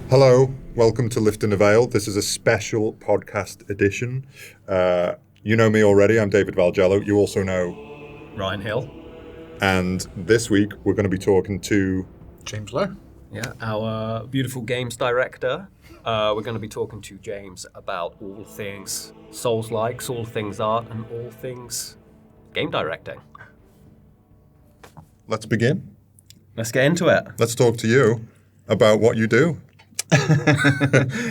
Hello, welcome to Lifting the Veil. This is a special podcast edition. You know me already, I'm David Valgello. You also know Ryan Hill. And this week we're going to be talking to James Lowe. Yeah, our beautiful games director. We're going to be talking to James about all things Souls-likes, all things art, and all things game directing. Let's begin. Let's get into it. Let's talk to you about what you do.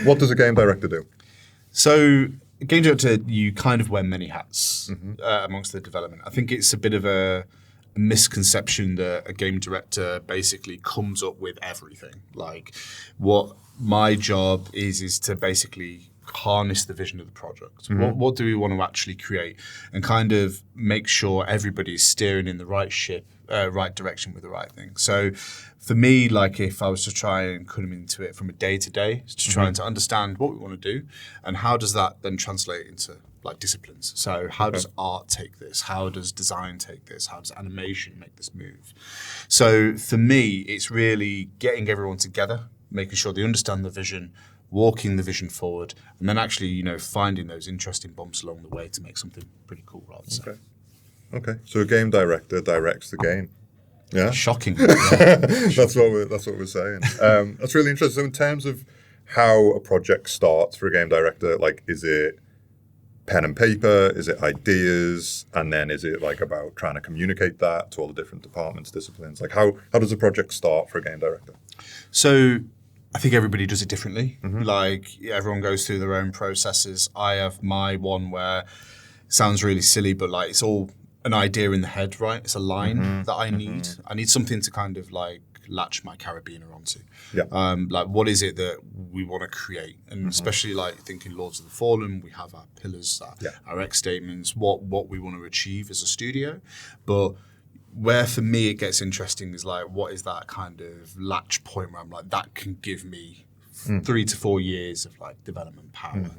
What does a game director do? So, game director, you kind of wear many hats amongst the development. I think it's a bit of a misconception that a game director basically comes up with everything. Like, what my job is to basically harness the vision of the project. What do we want to actually create, and kind of make sure everybody's steering in the right ship, right direction with the right thing. So for me, like if I was to try and come into it from a day-to-day, to trying to understand what we want to do and how does that then translate into like disciplines. So how does art take this? How does design take this? How does animation make this move? So for me, it's really getting everyone together, making sure they understand the vision, walking the vision forward, and then actually, finding those interesting bumps along the way to make something pretty cool, I would say. Okay. So a game director directs the game. Yeah. Shocking. That's what we're saying. That's really interesting. So in terms of how a project starts for a game director, like is it pen and paper? Is it ideas? And then is it like about trying to communicate that to all the different departments, disciplines? Like how does a project start for a game director? So I think everybody does it differently. Like everyone goes through their own processes. I have my one where it sounds really silly, but like it's all an idea in the head, right? It's a line that I need. I need something to kind of like latch my carabiner onto. Yeah. Like what is it that we want to create? And especially like thinking Lords of the Fallen, we have our pillars, our X statements, what we want to achieve as a studio. But where for me it gets interesting is like, what is that kind of latch point where I'm like, that can give me 3 to 4 years of like development power.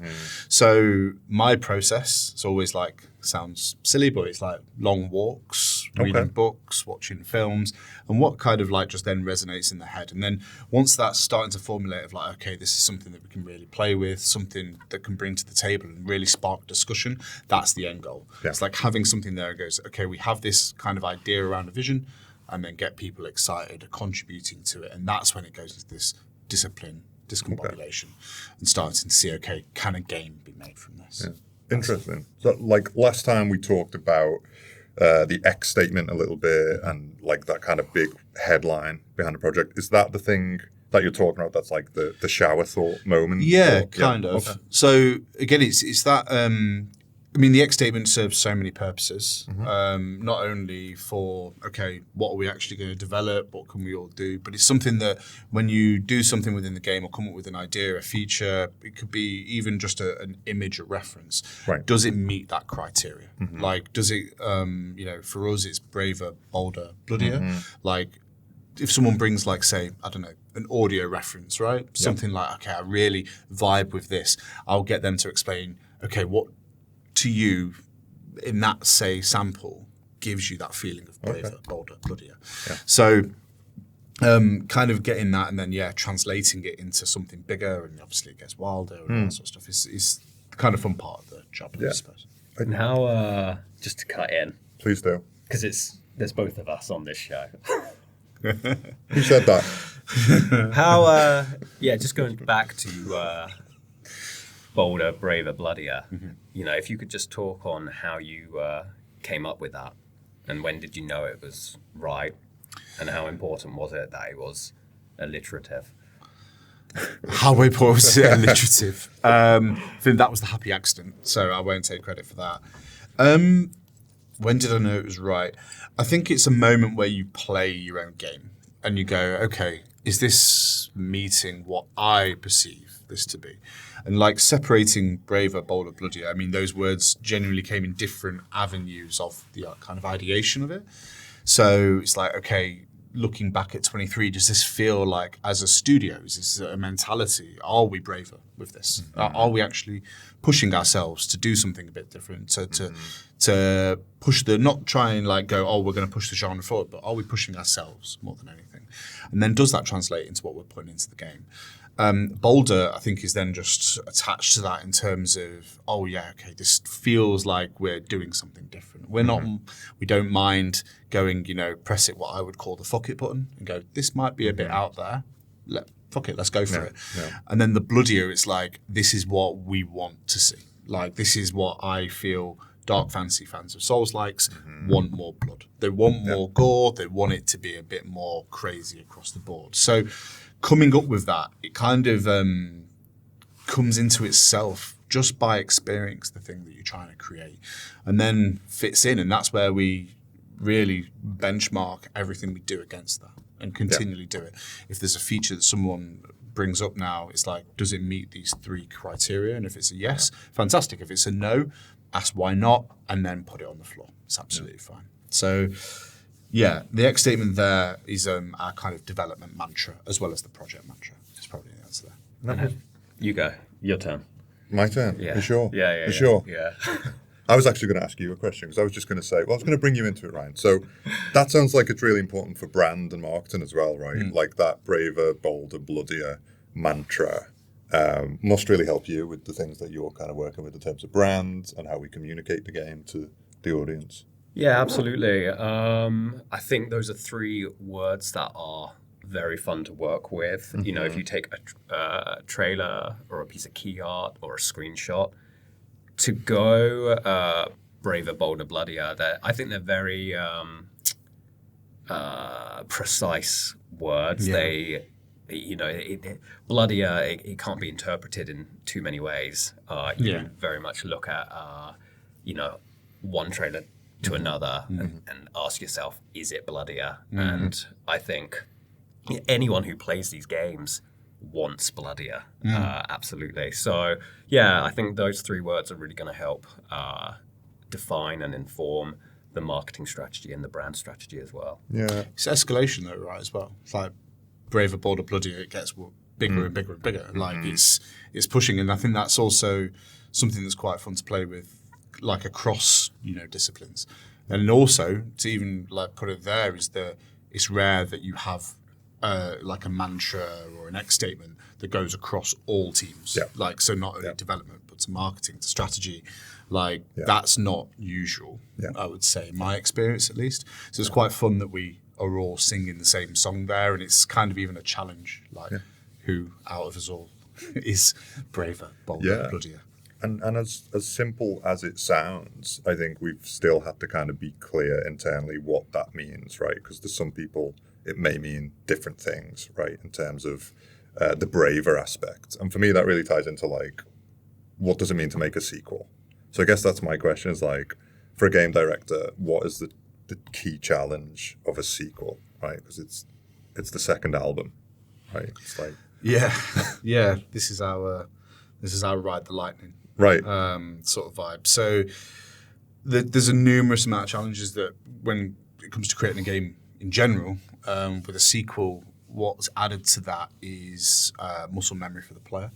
So my process is always like, sounds silly, but it's like long walks, reading books, watching films, and what kind of like just then resonates in the head. And then once that's starting to formulate of like, okay, this is something that we can really play with, something that can bring to the table and really spark discussion, that's the end goal. Yeah. It's like having something there that goes, okay, we have this kind of idea around a vision, and then get people excited, contributing to it. And that's when it goes into this discombobulation and starting to see, okay, can a game be made from this? Yeah. Interesting. So like last time we talked about the X statement a little bit and like that kind of big headline behind the project. Is that the thing that you're talking about? That's like the shower thought moment? Yeah, kind of. Okay. So again, it's that, the X statement serves so many purposes, not only for, okay, what are we actually going to develop? What can we all do? But it's something that when you do something within the game or come up with an idea, a feature, it could be even just an image, a reference. Right. Does it meet that criteria? Like, does it, for us, it's braver, bolder, bloodier. Like, if someone brings like, say, I don't know, an audio reference, right? Something like, okay, I really vibe with this. I'll get them to explain, okay, what to you in that, say, sample gives you that feeling of braver, bolder, bloodier. Yeah. So kind of getting that and then, translating it into something bigger, and obviously it gets wilder and that sort of stuff is the kind of fun part of the job, I suppose. And how, just to cut in. Please do. Because there's both of us on this show. Who said that? How, just going back to bolder, braver, bloodier. If you could just talk on how you came up with that, and when did you know it was right, and how important was it that it was alliterative? How important was it alliterative? I think that was the happy accident, so I won't take credit for that. When did I know it was right? I think it's a moment where you play your own game and you go, okay, is this meeting what I perceive this to be? And like separating braver, bolder, bloodier, those words genuinely came in different avenues of the kind of ideation of it. So it's like, okay, looking back at 23, does this feel like, as a studio, is this a mentality? Are we braver with this? Are we actually pushing ourselves to do something a bit different, to push not try and like go, we're going to push the genre forward, but are we pushing ourselves more than anything? And then does that translate into what we're putting into the game? Boulder, I think, is then just attached to that in terms of, oh yeah, okay, this feels like we're doing something different. We're not, we don't mind going, press it what I would call the fuck it button and go, this might be a bit out there. Fuck it, let's go for it. Yeah. And then the Bloodier, it's like, this is what we want to see. Like, this is what I feel Dark Fantasy fans of Souls-likes want more blood. They want more gore. They want it to be a bit more crazy across the board. So coming up with that, it kind of comes into itself just by experience, the thing that you're trying to create, and then fits in. And that's where we really benchmark everything we do against that and continually do it. If there's a feature that someone brings up now, it's like, does it meet these 3 criteria? And if it's a yes, fantastic. If it's a no, ask why not, and then put it on the floor. It's absolutely fine. So, yeah, the X statement there is our kind of development mantra as well as the project mantra. It's probably the answer there. You go. Your turn. My turn? Yeah. For sure? Yeah. For sure? Yeah. I was actually going to ask you a question because I was just going to say, well, I was going to bring you into it, Ryan. So that sounds like it's really important for brand and marketing as well, right? Like that braver, bolder, bloodier mantra must really help you with the things that you're kind of working with in terms of brands and how we communicate the game to the audience. Yeah, absolutely. I think those are 3 words that are very fun to work with. If you take a trailer or a piece of key art or a screenshot, to go braver, bolder, bloodier, I think they're very precise words. Yeah. Bloodier, it can't be interpreted in too many ways. You very much look at, one trailer to another and ask yourself, is it bloodier? And I think anyone who plays these games wants bloodier, absolutely. So, yeah, I think those 3 words are really going to help define and inform the marketing strategy and the brand strategy as well. Yeah. It's escalation, though, right, as well. It's like braver, bolder, bloodier, it gets bigger and bigger and bigger. Like, it's pushing, and I think that's also something that's quite fun to play with, like across, disciplines. And also, to even like put it there, is that it's rare that you have like a mantra or an X statement that goes across all teams. Yeah. Like, so not only development, but to marketing, to strategy. Like, that's not usual, I would say, in my experience at least. So it's quite fun that we are all singing the same song there, and it's kind of even a challenge, like who out of us all is braver, bolder, bloodier. And as simple as it sounds, I think we've still had to kind of be clear internally what that means, right? Because there's some people, it may mean different things, right, in terms of the braver aspect. And for me, that really ties into, like, what does it mean to make a sequel? So I guess that's my question, is like, for a game director, what is the key challenge of a sequel, right? Because it's the second album, right? It's like... Yeah. This is our Ride the Lightning. Right. Sort of vibe. So there's a numerous amount of challenges that when it comes to creating a game in general, with a sequel, what's added to that is muscle memory for the player.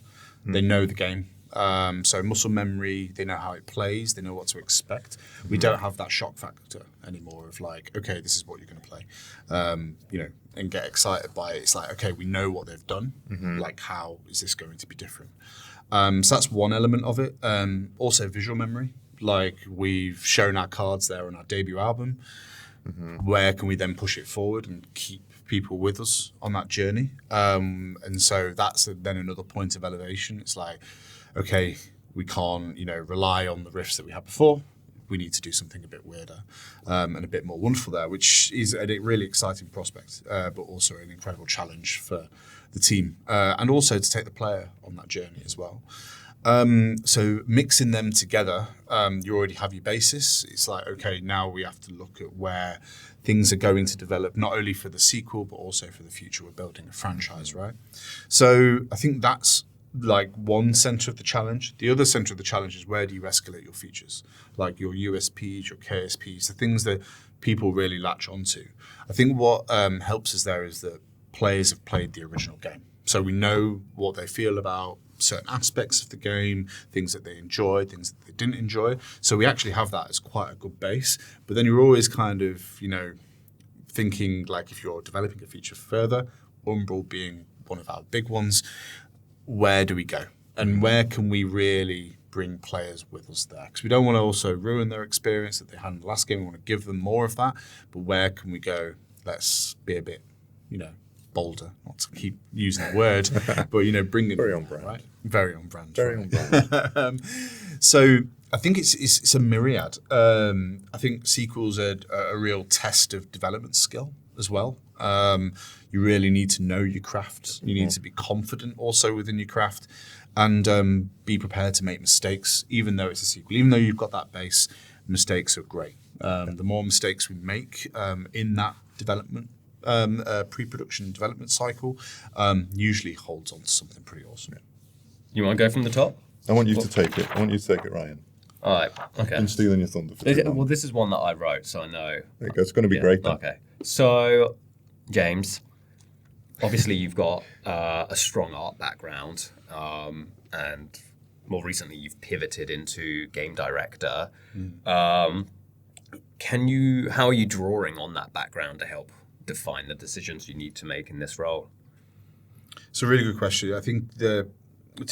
They know the game. So muscle memory, they know how it plays, they know what to expect. We don't have that shock factor anymore of like, okay, this is what you're going to play, and get excited by it. It's like, okay, we know what they've done. Like, how is this going to be different? So that's one element of it. Also visual memory. Like, we've shown our cards there on our debut album. Where can we then push it forward and keep people with us on that journey? And so that's then another point of elevation. It's like, okay, we can't, rely on the riffs that we had before. We need to do something a bit weirder and a bit more wonderful there, which is a really exciting prospect, but also an incredible challenge for the team, and also to take the player on that journey as well. So mixing them together, you already have your basis. It's like, okay, now we have to look at where things are going to develop, not only for the sequel, but also for the future. We're building a franchise, right? So I think that's like one center of the challenge. The other center of the challenge is, where do you escalate your features? Like your USPs, your KSPs, the things that people really latch onto. I think what helps us there is that players have played the original game. So we know what they feel about certain aspects of the game, things that they enjoyed, things that they didn't enjoy. So we actually have that as quite a good base. But then you're always kind of, thinking, like, if you're developing a feature further, Umbral being one of our big ones, where do we go? And where can we really bring players with us there? Because we don't want to also ruin their experience that they had in the last game. We want to give them more of that. But where can we go? Let's be a bit, bolder, not to keep using the word, but, bring it. Very on brand. Right? Very on brand. Very on brand. So I think it's a myriad. I think sequels are a real test of development skill as well. You really need to know your craft. You need to be confident also within your craft, and be prepared to make mistakes, even though it's a sequel. Even though you've got that base, mistakes are great. The more mistakes we make in that development, pre-production development cycle, usually holds on to something pretty awesome. You want to go from the top? I want you to take it. Ryan. All right. Okay. I'm stealing your thunder for too long. Well, this is one that I wrote, so I know. There you go. It's going to be great then. Okay. So, James, obviously you've got a strong art background, and more recently you've pivoted into game director. How are you drawing on that background to help define the decisions you need to make in this role? It's a really good question. I think to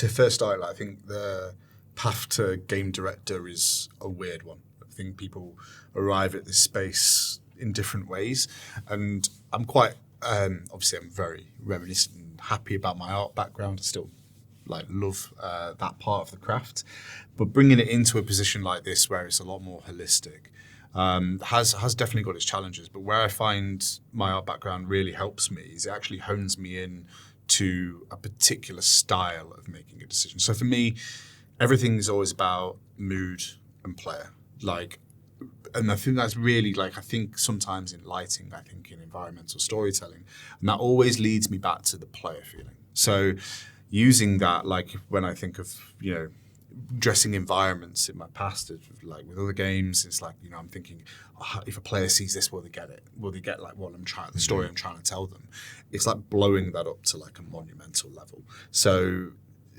first start, I think the path to game director is a weird one. I think people arrive at this space in different ways, and I'm quite obviously I'm very reminiscent and happy about my art background. I still love that part of the craft, but bringing it into a position like this where it's a lot more holistic has definitely got its challenges. But where I find my art background really helps me is it actually hones me in to a particular style of making a decision. So for me, everything is always about mood and player. And I think that's really I think sometimes in lighting, I think in environmental storytelling, and that always leads me back to the player feeling. So using that, when I think of, dressing environments in my past, with other games, it's I'm thinking, if a player sees this, will they get it? Will they get the story I'm trying to tell them? It's blowing that up to a monumental level. So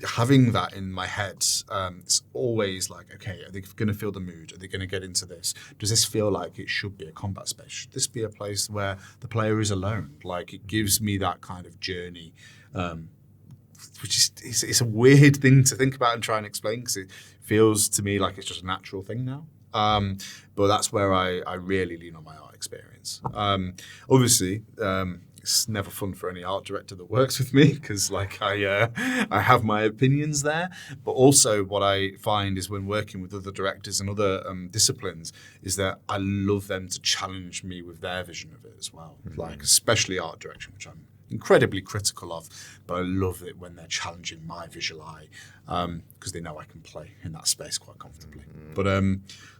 having that in my head, it's always okay, are they going to feel the mood? Are they going to get into this? Does this feel like it should be a combat space? Should this be a place where the player is alone? It gives me that kind of journey, which is it's a weird thing to think about and try and explain, because it feels to me like it's just a natural thing now. But that's where I really lean on my art experience. Obviously, it's never fun for any art director that works with me, because I have my opinions there. But also what I find is when working with other directors and other disciplines is that I love them to challenge me with their vision of it as well. Especially art direction, which I'm incredibly critical of, but I love it when they're challenging my visual eye, because they know I can play in that space quite comfortably. But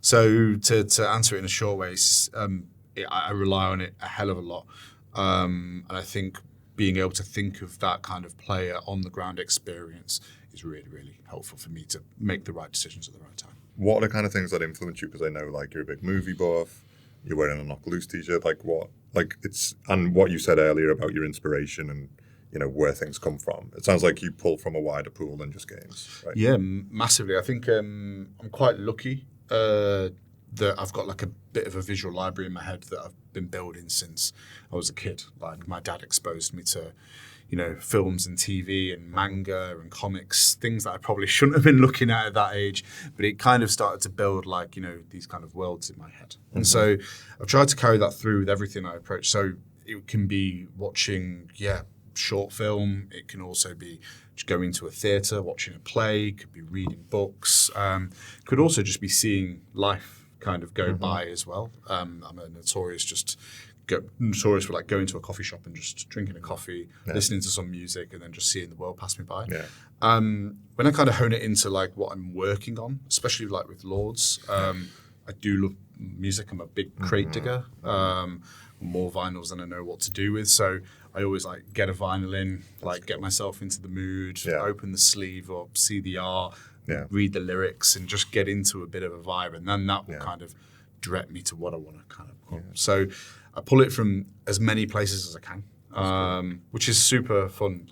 so to answer it in a short way, I rely on it a hell of a lot. And I think being able to think of that kind of player on the ground experience is really, really helpful for me to make the right decisions at the right time. What are the kind of things that influence you? Because I know you're a big movie buff, you're wearing a Knock Loose t-shirt, and what you said earlier about your inspiration and where things come from. It sounds like you pull from a wider pool than just games, right? Yeah, massively. I think I'm quite lucky that I've got a bit of a visual library in my head that I've been building since I was a kid. My dad exposed me to, films and TV and manga and comics, things that I probably shouldn't have been looking at that age, but it kind of started to build these kind of worlds in my head. Mm-hmm. And so I've tried to carry that through with everything I approach. So it can be watching, short film. It can also be just going to a theatre, watching a play, could be reading books, could also just be seeing life kind of go by as well. I'm a notorious for going to a coffee shop and just drinking a coffee, listening to some music, and then just seeing the world pass me by. Yeah. When I kind of hone it into what I'm working on, especially with Lords, I do love music. I'm a big crate digger. More vinyls than I know what to do with, so I always get a vinyl in, get myself into the mood, open the sleeve up, see the art, read the lyrics, and just get into a bit of a vibe, and then that will kind of direct me to what I want to kind of pull. So I pull it from as many places as I can, which is super fun.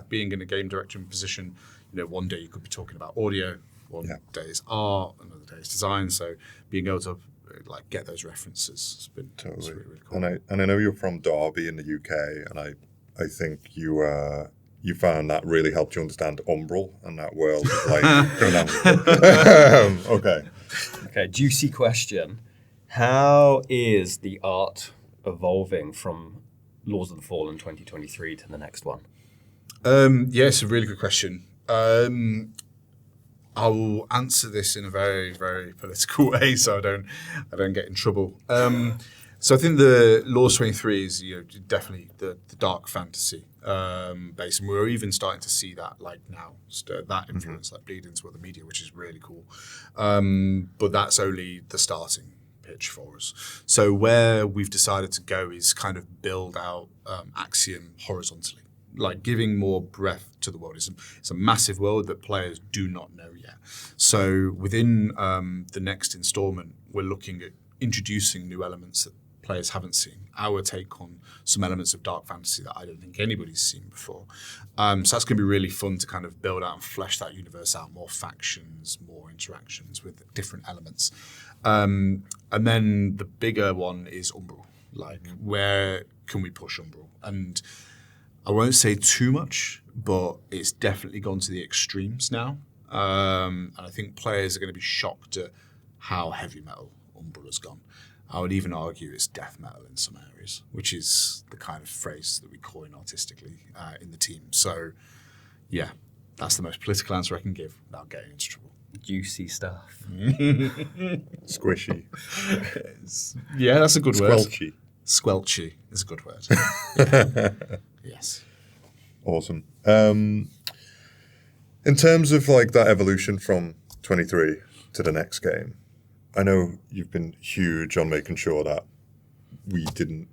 Being in a game direction position, one day you could be talking about audio, one day is art, another day is design. So being able to get those references has been really, really cool. And I know you're from Derby in the UK, and I think you you found that really helped you understand Umbral and that world. Like, okay. Okay, juicy question. How is the art evolving from Lords of the Fallen 2023 to the next one? It's a really good question. I will answer this in a very, very political way, so I don't get in trouble. So I think the Lords 23 is definitely the dark fantasy base, and we're even starting to see that like now that influence like bleed into other media, which is really cool. But that's only the starting pitch for us. So where we've decided to go is kind of build out Axiom horizontally, like giving more breadth to the world. It's a massive world that players do not know yet. So within the next installment, we're looking at introducing new elements that players haven't seen. Our take on some elements of dark fantasy that I don't think anybody's seen before. So that's going to be really fun to kind of build out and flesh that universe out, more factions, more interactions with different elements. And then the bigger one is Umbral. Like, where can we push Umbral? And I won't say too much, but it's definitely gone to the extremes now. And I think players are going to be shocked at how heavy metal Umbral has gone. I would even argue it's death metal in some areas, which is the kind of phrase that we coin artistically in the team. So, yeah, that's the most political answer I can give without getting into trouble. Juicy stuff. Squishy. Yeah, that's a good word. Squelchy. Squelchy is a good word. Yeah. Yes. Awesome. In terms of like that evolution from 23 to the next game, I know you've been huge on making sure that we didn't,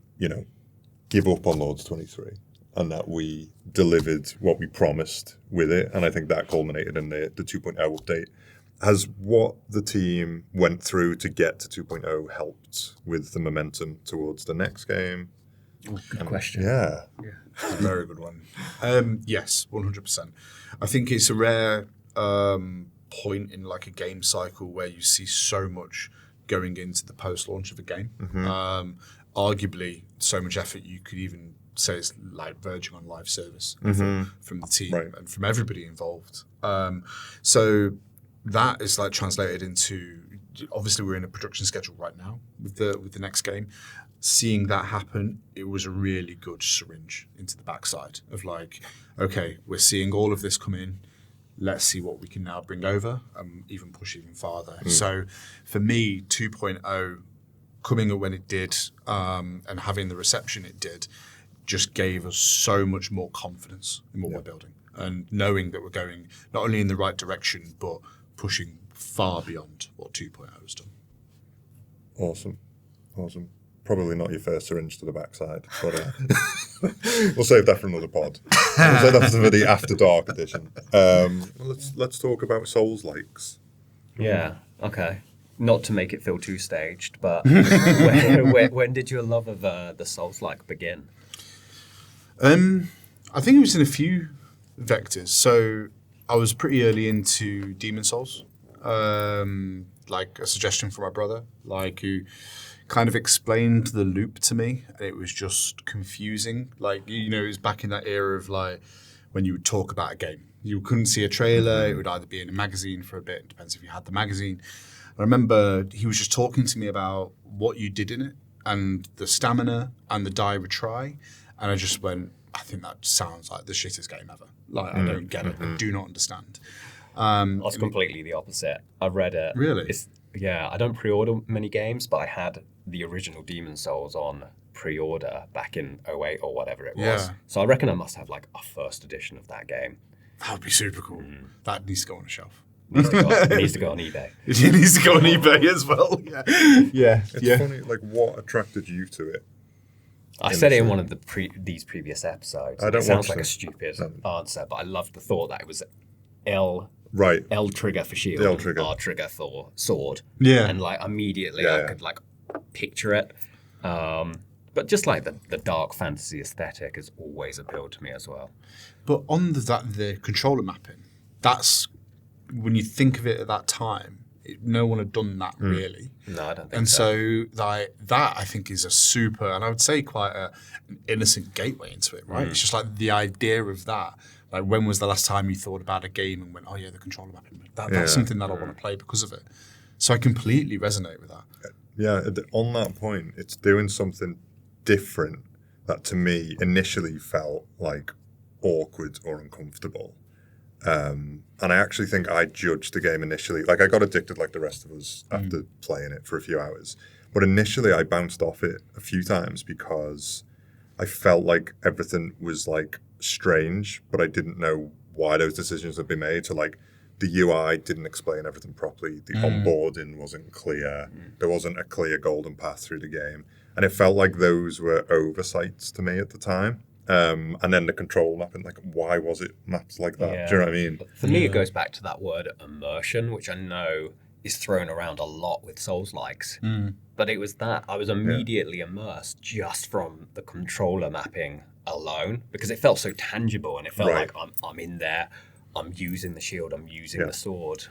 give up on Lords 23 and that we delivered what we promised with it. And I think that culminated in the 2.0 update. Has what the team went through to get to 2.0 helped with the momentum towards the next game? Good question. Yeah. It's a very good one. Yes, 100%. I think it's a rare point in like a game cycle where you see so much going into the post-launch of a game. Arguably, so much effort you could even say it's like verging on live service from the team and from everybody involved. So that is like translated into, obviously we're in a production schedule right now with the next game. Seeing that happen, it was a really good syringe into the backside of like, okay, we're seeing all of this come in. Let's see what we can now bring over and even push even farther. So for me, 2.0 coming up when it did and having the reception it did just gave us so much more confidence in what we're building and knowing that we're going not only in the right direction, but pushing far beyond what 2.0 has done. Awesome. Probably not your first syringe to the backside, but we'll save that for another pod. We'll save that for the After Dark edition. Let's talk about Souls likes. Yeah. Okay. Not to make it feel too staged, but when did your love of the Souls like begin? I think it was in a few vectors. So I was pretty early into Demon Souls, like a suggestion from my brother, like who kind of explained the loop to me, and it was just confusing. Like, it was back in that era of like when you would talk about a game, you couldn't see a trailer. It would either be in a magazine for a bit. It depends if you had the magazine. I remember he was just talking to me about what you did in it and the stamina and the die retry, and I just went, I think that sounds like the shittest game ever. Like, I don't get it. I do not understand. That's completely the opposite. I've read it. Really? I don't pre-order many games, but I had the original Demon Souls on pre-order back in 2008 or whatever it was. Yeah. So I reckon I must have like a first edition of that game. That would be super cool. That needs to go on a shelf. It needs to go on eBay. It needs to go on eBay as well. Yeah. It's funny, like, what attracted you to it? I said it in one of these previous episodes. It sounds like a stupid answer, but I loved the thought that it was L trigger for shield, L trigger. R trigger for sword. Yeah. And like immediately I could like picture it. But just like the dark fantasy aesthetic has always appealed to me as well. But on the controller mapping, that's when you think of it at that time, no one had done that really. No, I don't think and so. And so like, that I think is a super, and I would say quite an innocent gateway into it, right? It's just like the idea of that Like, when was the last time you thought about a game and went, oh yeah, the controller mapping? That's something that I want to play because of it. So I completely resonate with that. Yeah, on that point, it's doing something different that to me initially felt like awkward or uncomfortable. And I actually think I judged the game initially. Like, I got addicted like the rest of us after playing it for a few hours. But initially I bounced off it a few times because I felt like everything was like strange, but I didn't know why those decisions had been made. So like the UI didn't explain everything properly. The onboarding wasn't clear. There wasn't a clear golden path through the game. And it felt like those were oversights to me at the time. And then the control mapping, like, why was it mapped like that? Yeah. Do you know what I mean? For me, it goes back to that word immersion, which I know is thrown around a lot with Souls-likes. But it was that I was immediately immersed just from the controller mapping alone, because it felt so tangible and it felt like I'm in there, I'm using the shield, I'm using the sword.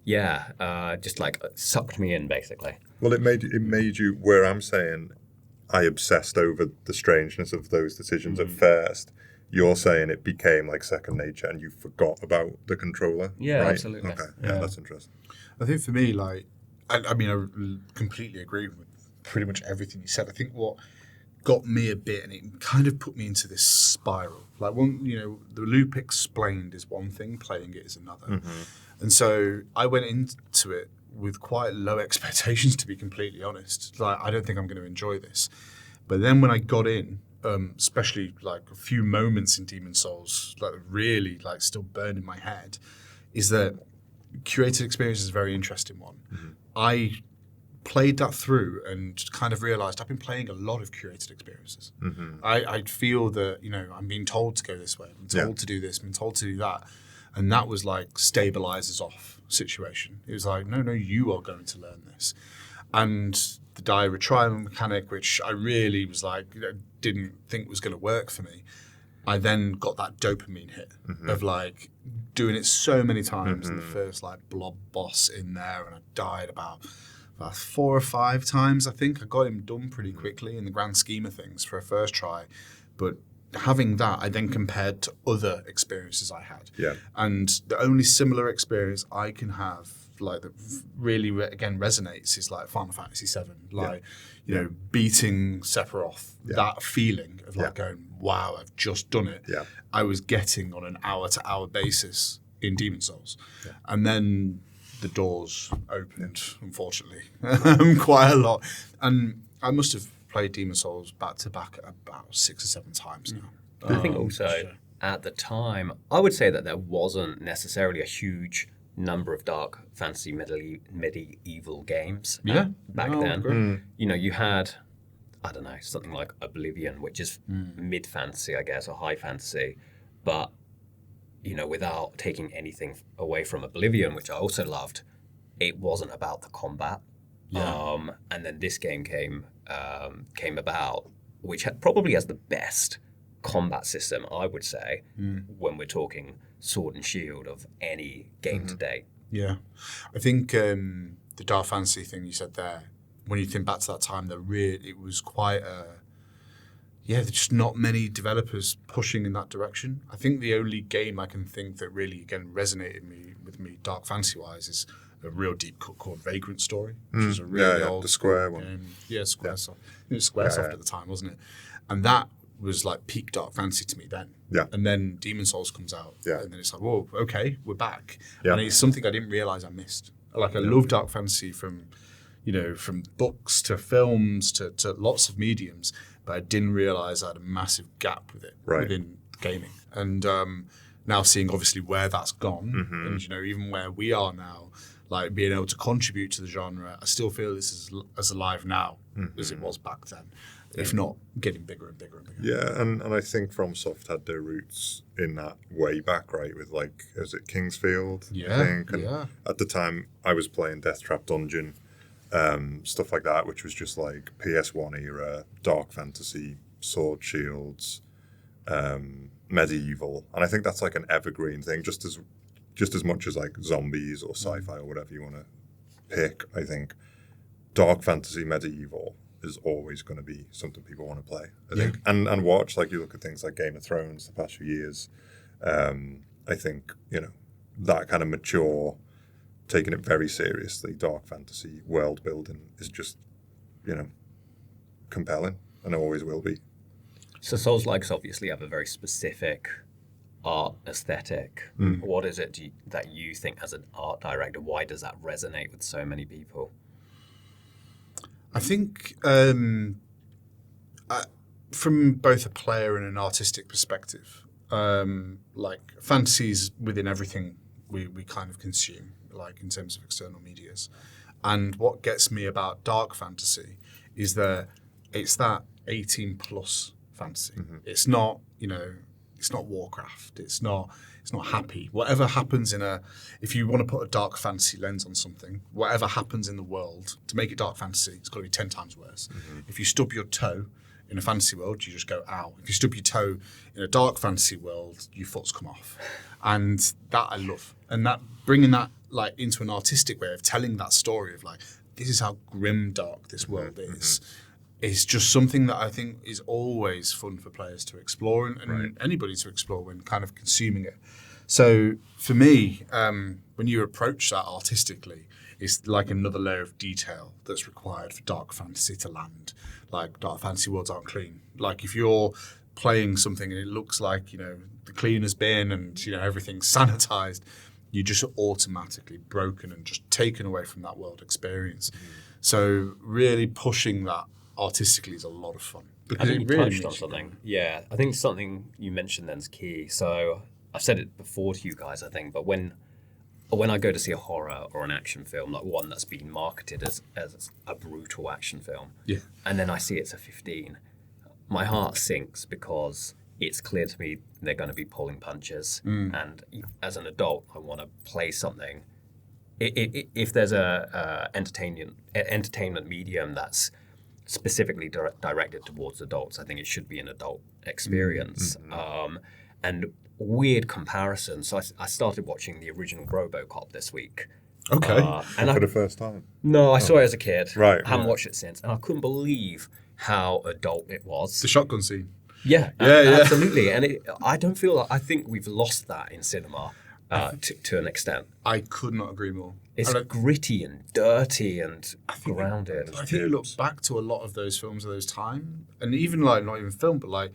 Just like sucked me in, basically. Well, it made you, where I'm saying I obsessed over the strangeness of those decisions at first. You're saying it became like second nature and you forgot about the controller. Yeah, right? absolutely. Okay, yeah, that's interesting. I think for me, like, I mean, I completely agree with pretty much everything you said. I think what got me a bit, and it kind of put me into this spiral. Like, the loop explained is one thing, playing it is another. And so I went into it with quite low expectations, to be completely honest. Like, I don't think I'm going to enjoy this. But then when I got in, especially like a few moments in Demon Souls, like really like still burned in my head, is that curated experience is a very interesting one. I played that through and kind of realized I've been playing a lot of curated experiences. I feel that, I'm being told to go this way, I'm told to do this, I'm told to do that. And that was like stabilizers off situation. It was like, no, you are going to learn this. And the dire trial mechanic, which I really was like, didn't think was going to work for me. I then got that dopamine hit of like doing it so many times and the first like blob boss in there, and I died about 4 or 5 times. I think I got him done pretty quickly in the grand scheme of things for a first try. But having that, I then compared to other experiences I had. Yeah. And the only similar experience I can have, like, that really again resonates, is like Final Fantasy VII. Like, beating Sephiroth, that feeling of like going, wow, I've just done it. Yeah. I was getting on an hour-to-hour basis in Demon Souls. And then the doors opened, unfortunately, quite a lot. And I must have played Demon Souls back to back about 6 or 7 times now. I think also at the time, I would say that there wasn't necessarily a huge number of dark fantasy medieval games back then. You had, I don't know, something like Oblivion, which is mid fantasy, I guess, or high fantasy, but without taking anything away from Oblivion, which I also loved, it wasn't about the combat. And then this game came about, which probably has the best combat system, I would say, when we're talking sword and shield of any game to date. Yeah. I think the dark fantasy thing you said there, when you think back to that time, it was quite there's just not many developers pushing in that direction. I think the only game I can think that really, again, resonated with me dark fantasy-wise is a real deep cut called Vagrant Story, which is a really old... the Square one. Game. Yeah, Squaresoft. It was Squaresoft at the time, wasn't it? And that was like peak dark fantasy to me then. Yeah. And then Demon Souls comes out. Yeah. And then it's like, whoa, okay, we're back. Yeah. And it's something I didn't realise I missed. Like, I love dark fantasy from books to films to lots of mediums, but I didn't realise I had a massive gap with it within gaming. And now seeing obviously where that's gone, and even where we are now, like being able to contribute to the genre, I still feel this is as alive now as it was back then, if not getting bigger and bigger and bigger. Yeah, and I think FromSoft had their roots in that way back, right? With like, was it Kingsfield? Yeah, I think. And at the time, I was playing Death Trap Dungeon, stuff like that, which was just like PS1 era, dark fantasy, sword shields, medieval, and I think that's like an evergreen thing, just as much as like zombies or sci-fi or whatever you want to pick. I think dark fantasy medieval is always going to be something people want to play, I think, and watch. Like you look at things like Game of Thrones the past few years. I think, that kind of mature, taking it very seriously, dark fantasy world building is just, compelling, and it always will be. So Souls-likes obviously have a very specific art aesthetic. What is it that you think as an art director, why does that resonate with so many people? I think from both a player and an artistic perspective, like fantasies within everything we kind of consume, like in terms of external medias. And what gets me about dark fantasy is that it's that 18 plus fantasy. It's not, it's not Warcraft. It's not happy. Whatever happens if you want to put a dark fantasy lens on something, whatever happens in the world, to make it dark fantasy, it's got to be 10 times worse. If you stub your toe in a fantasy world, you just go, ow. If you stub your toe in a dark fantasy world, your foot's come off. And that I love. And that bringing that like into an artistic way of telling that story of like, this is how grim dark this world is. It's just something that I think is always fun for players to explore and anybody to explore when kind of consuming it. So for me, when you approach that artistically, it's like another layer of detail that's required for dark fantasy to land. Like dark fantasy worlds aren't clean. Like if you're playing something and it looks like, the cleaner's bin and, everything's sanitized, you're just automatically broken and just taken away from that world experience. So really pushing that artistically is a lot of fun. I think you touched on something. Yeah, I think something you mentioned then is key. So I've said it before to you guys, I think, but when I go to see a horror or an action film, like one that's been marketed as a brutal action film, and then I see it's a 15, my heart sinks because it's clear to me they're going to be pulling punches. And as an adult, I want to play something. If there's a entertainment medium that's specifically directed towards adults, I think it should be an adult experience. And weird comparison. So I started watching the original RoboCop this week. Okay. And For the first time. No, I saw it as a kid. Right. I haven't watched it since. And I couldn't believe how adult it was. The shotgun scene. Yeah, absolutely. And I think we've lost that in cinema to an extent. I could not agree more. It's gritty and dirty and grounded. I think you look back to a lot of those films of those time, and even like not even film, but like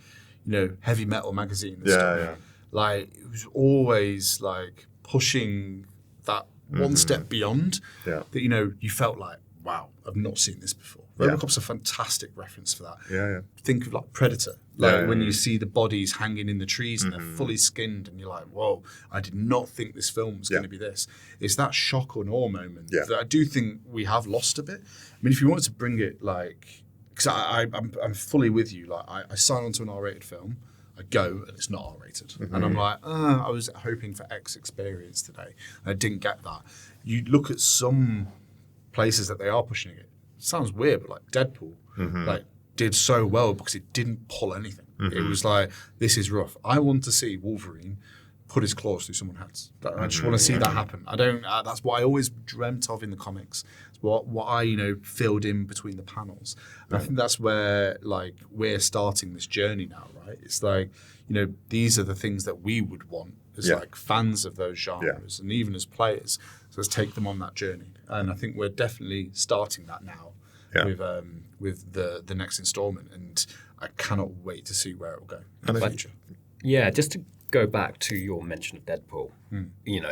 Heavy Metal magazine and stuff. Yeah. Like it was always like pushing that one step beyond. Yeah. That you felt like, wow, I've not seen this before. RoboCop's a fantastic reference for that. Yeah. Think of like Predator. Like when you see the bodies hanging in the trees and they're fully skinned and you're like, whoa, I did not think this film was going to be this. It's that shock or awe moment that I do think we have lost a bit. I mean, if you wanted to bring it like, because I'm fully with you. Like I sign on to an R-rated film, I go and it's not R-rated. And I'm like, I was hoping for X experience today. And I didn't get that. You look at some places that they are pushing it. Sounds weird, but like Deadpool, like did so well because it didn't pull anything. It was like, this is rough. I want to see Wolverine put his claws through someone's heads. I just want to see that happen. I don't. That's what I always dreamt of in the comics. It's what I filled in between the panels. And I think that's where like we're starting this journey now, right? It's like these are the things that we would want as like fans of those genres and even as players. So let's take them on that journey. And I think we're definitely starting that now with the next installment. And I cannot wait to see where it will go in the future. Yeah, just to go back to your mention of Deadpool,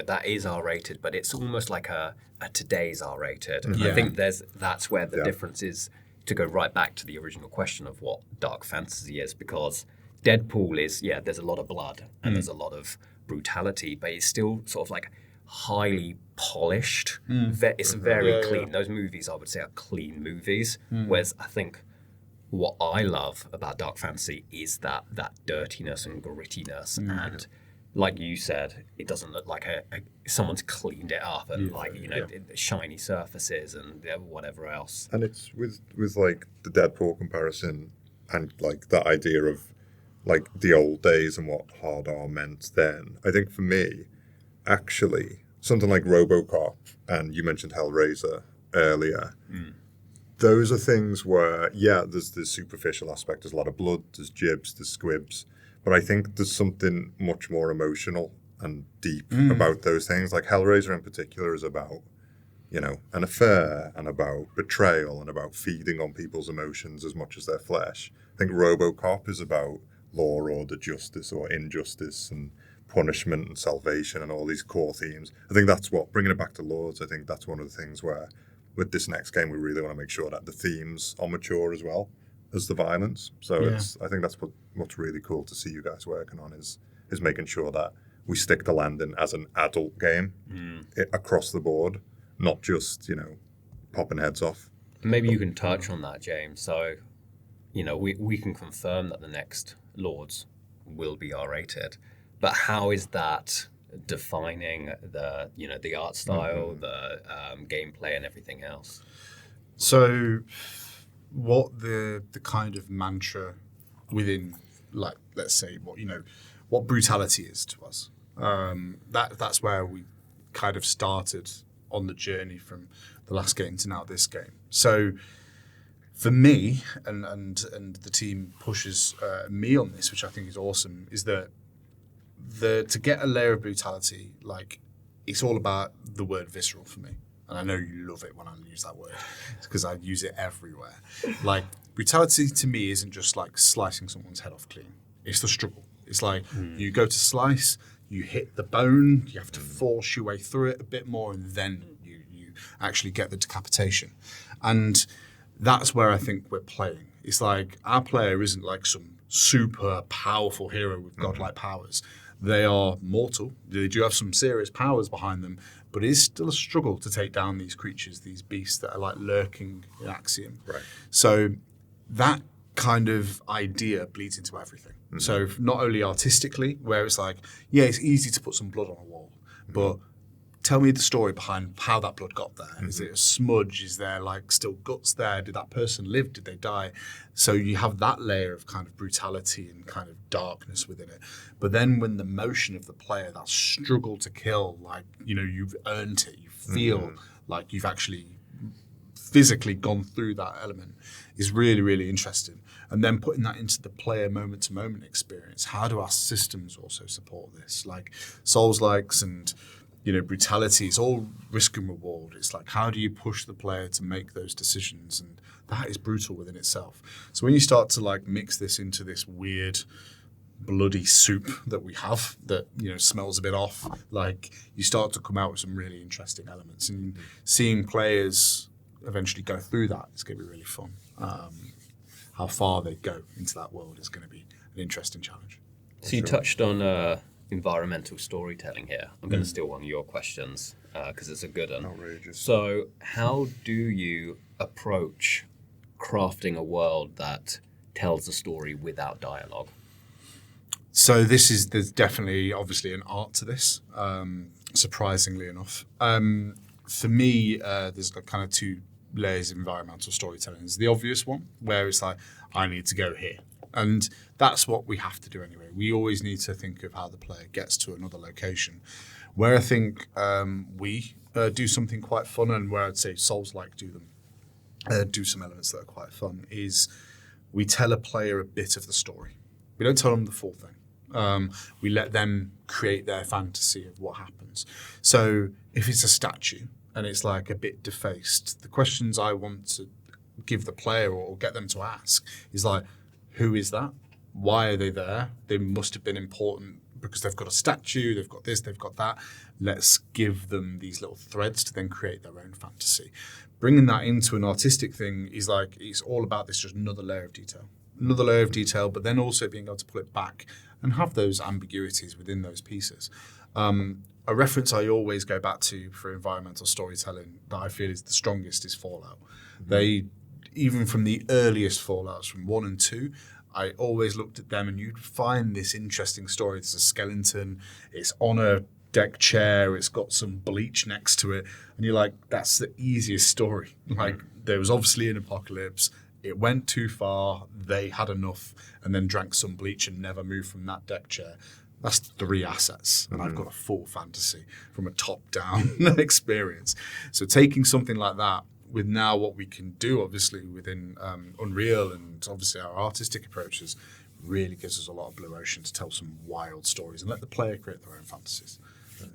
that is R-rated, but it's almost like a today's R-rated. I think that's where the difference is, to go right back to the original question of what dark fantasy is, because Deadpool is, there's a lot of blood and there's a lot of brutality, but it's still sort of like highly polished. It's very clean. Those movies, I would say, are clean movies, whereas I think what I love about dark fantasy is that dirtiness and grittiness, and like you said, it doesn't look like someone's cleaned it up and shiny surfaces and whatever else. And it's with like the Deadpool comparison and like that idea of like the old days and what hard R meant then. I think for me, actually, something like RoboCop, and you mentioned Hellraiser earlier, those are things where, there's the superficial aspect. There's a lot of blood, there's jibs, there's squibs. But I think there's something much more emotional and deep about those things. Like Hellraiser in particular is about, an affair and about betrayal and about feeding on people's emotions as much as their flesh. I think RoboCop is about law, order, justice or injustice and punishment and salvation and all these core themes. I think that's what, bringing it back to Lords, I think that's one of the things where with this next game we really want to make sure that the themes are mature as well as the violence. So I think that's what's really cool to see you guys working on is making sure that we stick to landing as an adult game across the board, not just, popping heads off. Maybe you can touch on that, James. So, we can confirm that the next Lords will be R-rated, but how is that defining the art style, the gameplay, and everything else? So, what the kind of mantra within, like, let's say what brutality is to us. That's where we kind of started on the journey from the last game to now this game. So for me, and the team pushes me on this, which I think is awesome, is that to get a layer of brutality, like, it's all about the word visceral for me. And I know you love it when I use that word because I use it everywhere. Like, brutality to me isn't just like slicing someone's head off clean. It's the struggle. It's like you go to slice, you hit the bone, you have to force your way through it a bit more, and then you actually get the decapitation. And that's where I think we're playing. It's like our player isn't like some super powerful hero with godlike powers. They are mortal. They do have some serious powers behind them, but it is still a struggle to take down these creatures, these beasts that are like lurking in Axiom. Right. So that kind of idea bleeds into everything. So not only artistically, where it's like, it's easy to put some blood on a wall, but tell me the story behind how that blood got there. Is it a smudge? Is there like still guts there? Did that person live? Did they die? So you have that layer of kind of brutality and kind of darkness within it. But then when the motion of the player, that struggle to kill, like, you've earned it, you feel like you've actually physically gone through that element, is really, really interesting. And then putting that into the player moment-to-moment experience. How do our systems also support this? Like Souls-likes and brutality, it's all risk and reward. It's like, how do you push the player to make those decisions? And that is brutal within itself. So when you start to like mix this into this weird bloody soup that we have that smells a bit off, like, you start to come out with some really interesting elements, and seeing players eventually go through that is going to be really fun. How far they go into that world is going to be an interesting challenge. So you touched on environmental storytelling here. I'm going to steal one of your questions because it's a good one. Outrageous. So how do you approach crafting a world that tells a story without dialogue? So there's definitely obviously an art to this, surprisingly enough. For me, there's kind of two layers of environmental storytelling. There's the obvious one, where it's like, I need to go here. And that's what we have to do anyway. We always need to think of how the player gets to another location. Where I think we do something quite fun, and where I'd say Souls-like do some elements that are quite fun, is we tell a player a bit of the story. We don't tell them the full thing. We let them create their fantasy of what happens. So if it's a statue and it's like a bit defaced, the questions I want to give the player or get them to ask is like, who is that? Why are they there? They must have been important because they've got a statue, they've got this, they've got that. Let's give them these little threads to then create their own fantasy. Bringing that into an artistic thing is like, it's all about this, just another layer of detail. Another layer of detail, but then also being able to pull it back and have those ambiguities within those pieces. A reference I always go back to for environmental storytelling that I feel is the strongest is Fallout. They, even from the earliest Fallouts, from 1 and 2, I always looked at them and you'd find this interesting story. There's a skeleton, it's on a deck chair, it's got some bleach next to it, and you're like, that's the easiest story. Like, there was obviously an apocalypse, it went too far, they had enough, and then drank some bleach and never moved from that deck chair. That's 3 assets, and I've got a full fantasy from a top-down experience. So taking something like that with now what we can do, obviously, within Unreal and obviously our artistic approaches, really gives us a lot of blue ocean to tell some wild stories and let the player create their own fantasies.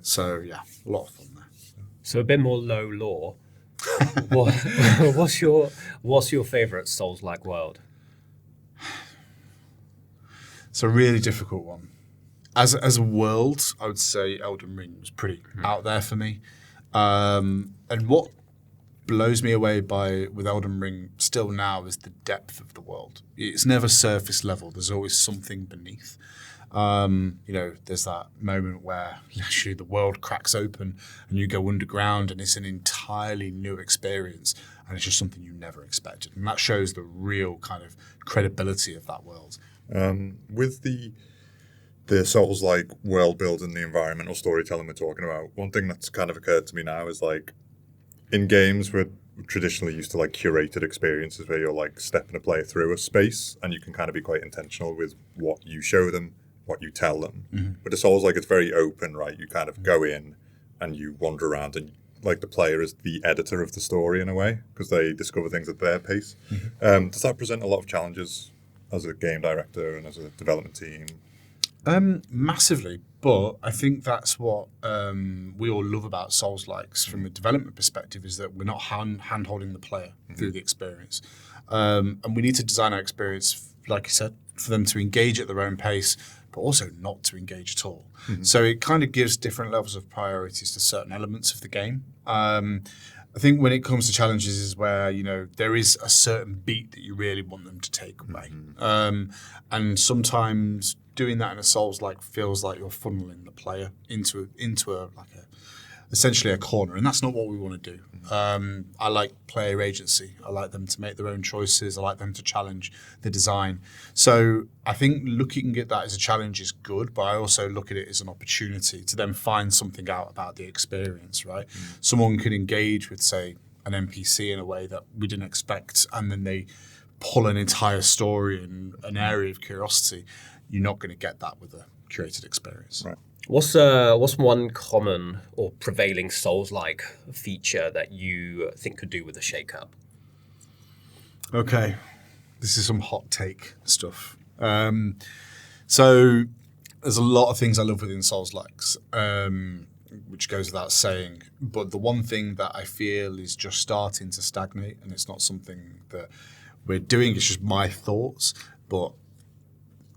So, yeah, a lot of fun there. So a bit more low lore. What's your favourite Souls-like world? It's a really difficult one. As a world, I would say Elden Ring was pretty out there for me. And what blows me away with Elden Ring still now is the depth of the world. It's never surface level. There's always something beneath. There's that moment where literally the world cracks open and you go underground and it's an entirely new experience and it's just something you never expected. And that shows the real kind of credibility of that world. With the Souls-like world building, the environmental storytelling we're talking about, one thing that's kind of occurred to me now is like in games we're traditionally used to like curated experiences where you're like stepping a player through a space and you can kind of be quite intentional with what you show them, what you tell them. Mm-hmm. But the Souls-like, it's very open, right? You kind of go in and you wander around and like the player is the editor of the story in a way because they discover things at their pace. Mm-hmm. Does that present a lot of challenges as a game director and as a development team? Massively, but I think that's what we all love about Souls-likes from a development perspective is that we're not hand-holding the player through the experience. And we need to design our experience, like you said, for them to engage at their own pace, but also not to engage at all. Mm-hmm. So it kind of gives different levels of priorities to certain elements of the game. I think when it comes to challenges is where, there is a certain beat that you really want them to take away. Mm-hmm. And sometimes doing that in a Souls-like feels like you're funneling the player into essentially a corner, and that's not what we want to do. I like player agency. I like them to make their own choices. I like them to challenge the design. So I think looking at that as a challenge is good, but I also look at it as an opportunity to then find something out about the experience, right? Someone could engage with, say, an NPC in a way that we didn't expect, and then they pull an entire story and an area of curiosity. You're not going to get that with a curated experience. Right. What's one common or prevailing Souls-like feature that you think could do with a shake-up? Okay, this is some hot take stuff. So there's a lot of things I love within Souls-likes, which goes without saying. But the one thing that I feel is just starting to stagnate, and it's not something that we're doing, it's just my thoughts, but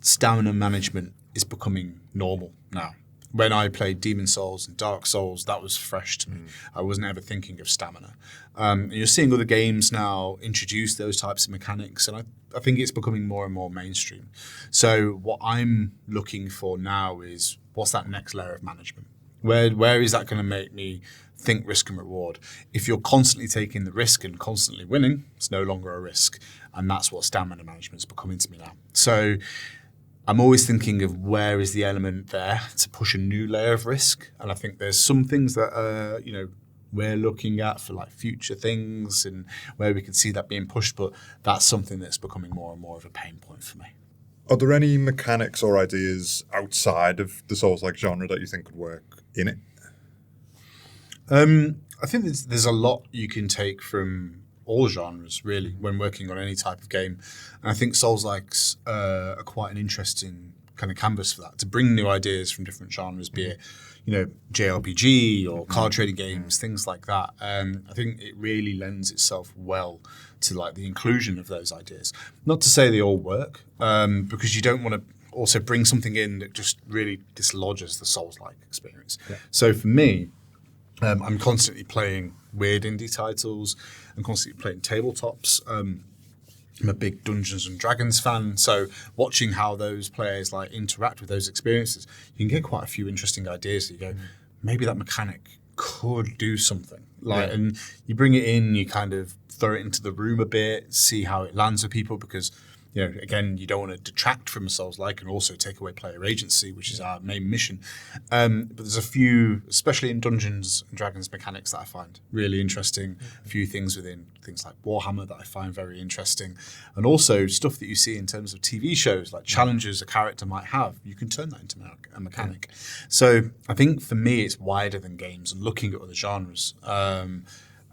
stamina management is becoming normal now. When I played Demon Souls and Dark Souls, that was fresh to me. I wasn't ever thinking of stamina. And you're seeing other games now introduce those types of mechanics, and I think it's becoming more and more mainstream. So what I'm looking for now is what's that next layer of management? Where is that going to make me think risk and reward? If you're constantly taking the risk and constantly winning, it's no longer a risk. And that's what stamina management is becoming to me now. So I'm always thinking of where is the element there to push a new layer of risk. And I think there's some things that, we're looking at for like future things and where we can see that being pushed. But that's something that's becoming more and more of a pain point for me. Are there any mechanics or ideas outside of the Souls-like genre that you think could work in it? I think there's a lot you can take from all genres, really, when working on any type of game. And I think Souls-likes are quite an interesting kind of canvas for that, to bring new ideas from different genres, be it, JRPG or card trading games, things like that. I think it really lends itself well to like the inclusion of those ideas. Not to say they all work, because you don't want to also bring something in that just really dislodges the Souls-like experience. Yeah. So for me, I'm constantly playing weird indie titles. I'm constantly playing tabletops. I'm a big Dungeons and Dragons fan, so watching how those players like interact with those experiences, you can get quite a few interesting ideas. You go, maybe that mechanic could do something. And you bring it in, you kind of throw it into the room a bit, see how it lands with people, because again, you don't want to detract from a Souls-like and also take away player agency, which is our main mission. But there's a few, especially in Dungeons and Dragons mechanics, that I find really interesting. A few things within things like Warhammer that I find very interesting. And also stuff that you see in terms of TV shows, like challenges a character might have. You can turn that into a mechanic. So I think for me, it's wider than games and looking at other genres.